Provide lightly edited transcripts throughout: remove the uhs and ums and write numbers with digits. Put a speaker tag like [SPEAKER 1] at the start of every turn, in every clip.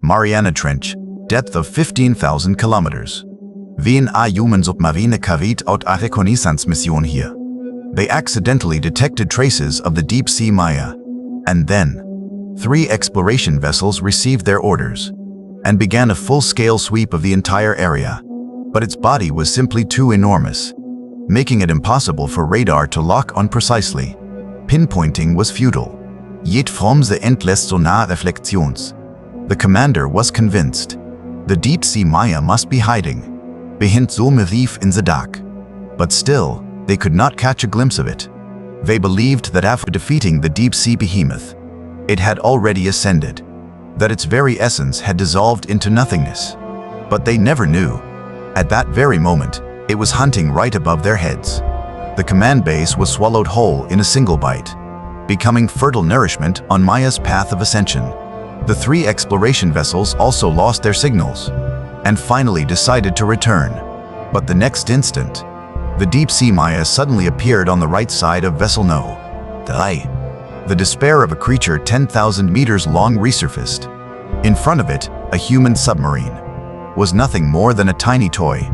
[SPEAKER 1] Mariana Trench, depth of 15,000 kilometers. Wie in a human submarine carried out a reconnaissance mission here. They accidentally detected traces of the deep-sea Maya. And then, 3 exploration vessels received their orders and began a full-scale sweep of the entire area. But its body was simply too enormous, making it impossible for radar to lock on precisely. Pinpointing was futile. Yet from the endless sonar reflections, the commander was convinced the deep-sea Maya must be hiding behind some reef in the dark. But still, they could not catch a glimpse of it. They believed that after defeating the deep-sea behemoth, it had already ascended, that its very essence had dissolved into nothingness. But they never knew. At that very moment, it was hunting right above their heads. The command base was swallowed whole in a single bite, becoming fertile nourishment on Maya's path of ascension. The 3 exploration vessels also lost their signals and finally decided to return. But the next instant, the deep-sea Maya suddenly appeared on the right side of Vessel No. 3. The despair of a creature 10,000 meters long resurfaced. In front of it, a human submarine was nothing more than a tiny toy.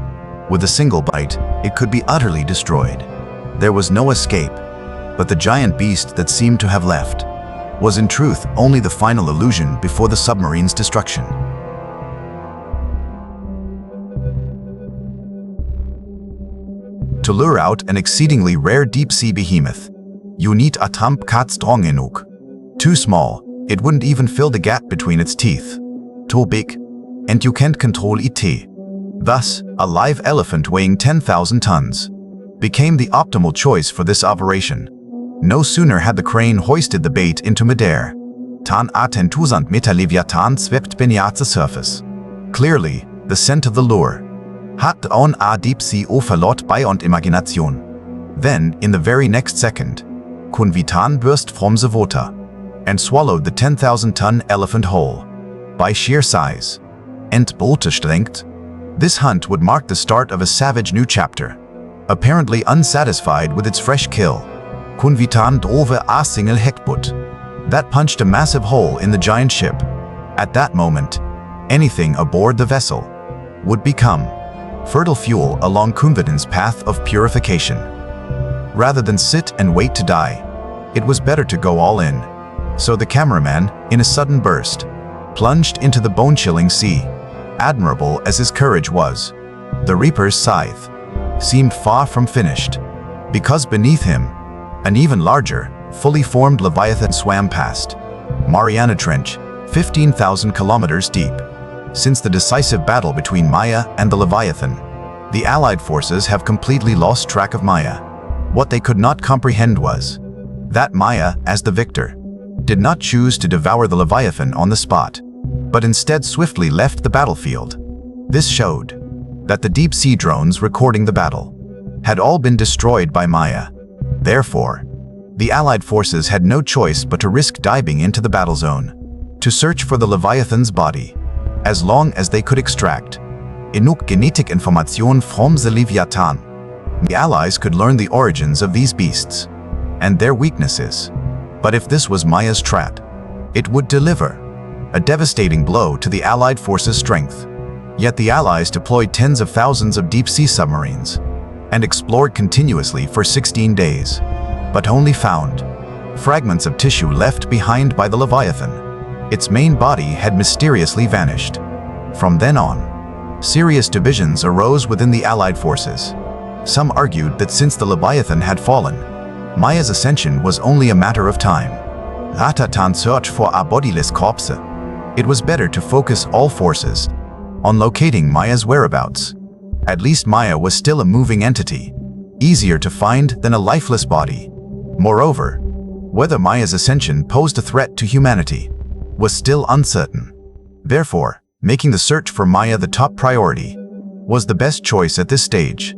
[SPEAKER 1] With a single bite, it could be utterly destroyed. There was no escape, but the giant beast that seemed to have left was in truth only the final illusion before the submarine's destruction. To lure out an exceedingly rare deep-sea behemoth, you need a trump card strong enough. Too small, it wouldn't even fill the gap between its teeth. Too big, and you can't control it. Thus, a live elephant weighing 10,000 tons became the optimal choice for this operation. No sooner had the crane hoisted the bait into midair, tan a 10,000 meter Leviathan swept beneath the surface. Clearly, the scent of the lure hat on a deep-sea verlot beyond imagination. Then, in the very next second, Kunvitan burst from the water and swallowed the 10,000-ton elephant whole. By sheer size and brute strength, this hunt would mark the start of a savage new chapter. Apparently unsatisfied with its fresh kill, Kunvitan drove a single heckbutt that punched a massive hole in the giant ship. At that moment, anything aboard the vessel would become fertile fuel along Kunvitan's path of purification. Rather than sit and wait to die, it was better to go all in. So the cameraman, in a sudden burst, plunged into the bone-chilling sea. Admirable as his courage was, the Reaper's scythe seemed far from finished, because beneath him, an even larger, fully formed Leviathan swam past. Mariana Trench, 15,000 kilometers deep. Since the decisive battle between Maya and the Leviathan, the Allied forces have completely lost track of Maya. What they could not comprehend was that Maya, as the victor, did not choose to devour the Leviathan on the spot, but instead swiftly left the battlefield. This showed that the deep-sea drones recording the battle had all been destroyed by Maya. Therefore, the Allied forces had no choice but to risk diving into the battle zone to search for the Leviathan's body, as long as they could extract enough genetic information from the Leviathan. The Allies could learn the origins of these beasts and their weaknesses. But if this was Maya's trap, it would deliver a devastating blow to the Allied forces' strength. Yet the Allies deployed tens of thousands of deep-sea submarines and explored continuously for 16 days, but only found fragments of tissue left behind by the Leviathan. Its main body had mysteriously vanished. From then on, serious divisions arose within the Allied forces. Some argued that since the Leviathan had fallen, Maya's ascension was only a matter of time. Rather than search for a bodiless corpse, it was better to focus all forces on locating Maya's whereabouts. At least Maya was still a moving entity, easier to find than a lifeless body. Moreover, whether Maya's ascension posed a threat to humanity was still uncertain. Therefore, making the search for Maya the top priority was the best choice at this stage.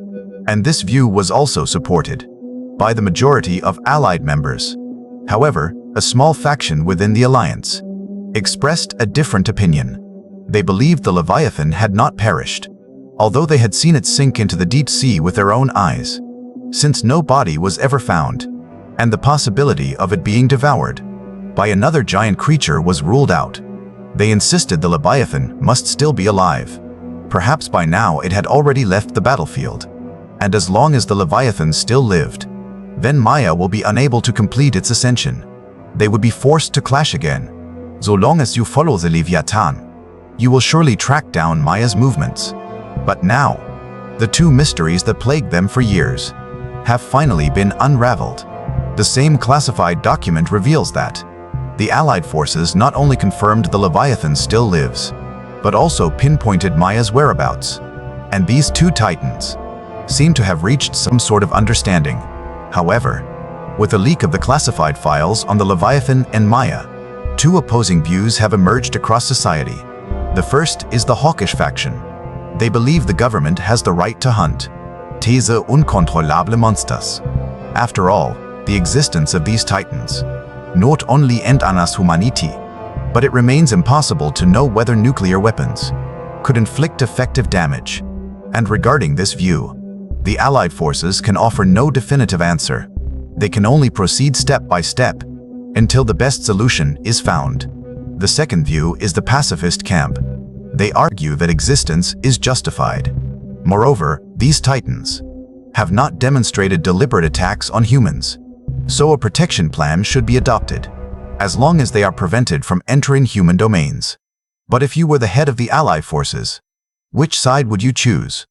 [SPEAKER 1] And this view was also supported by the majority of Allied members. However, a small faction within the alliance expressed a different opinion. They believed the Leviathan had not perished, although they had seen it sink into the deep sea with their own eyes. Since no body was ever found, and the possibility of it being devoured by another giant creature was ruled out, They insisted the Leviathan must still be alive. Perhaps by now it had already left the battlefield. And as long as the Leviathan still lived, then Maya will be unable to complete its ascension. They would be forced to clash again. So long as you follow the Leviathan, you will surely track down Maya's movements. But now, the two mysteries that plagued them for years have finally been unraveled. The same classified document reveals that the Allied forces not only confirmed the Leviathan still lives, but also pinpointed Maya's whereabouts. And these two titans seem to have reached some sort of understanding. However, with a leak of the classified files on the Leviathan and Maya, two opposing views have emerged across society. The first is the hawkish faction. They believe the government has the right to hunt. These uncontrollable monsters. After all, the existence of these titans not only end us humanity, but it remains impossible to know whether nuclear weapons could inflict effective damage. And regarding this view, the Allied forces can offer no definitive answer. They can only proceed step by step until the best solution is found. The second view is the pacifist camp. They argue that existence is justified. Moreover, these titans have not demonstrated deliberate attacks on humans, so a protection plan should be adopted, as long as they are prevented from entering human domains. But if you were the head of the Allied forces, which side would you choose?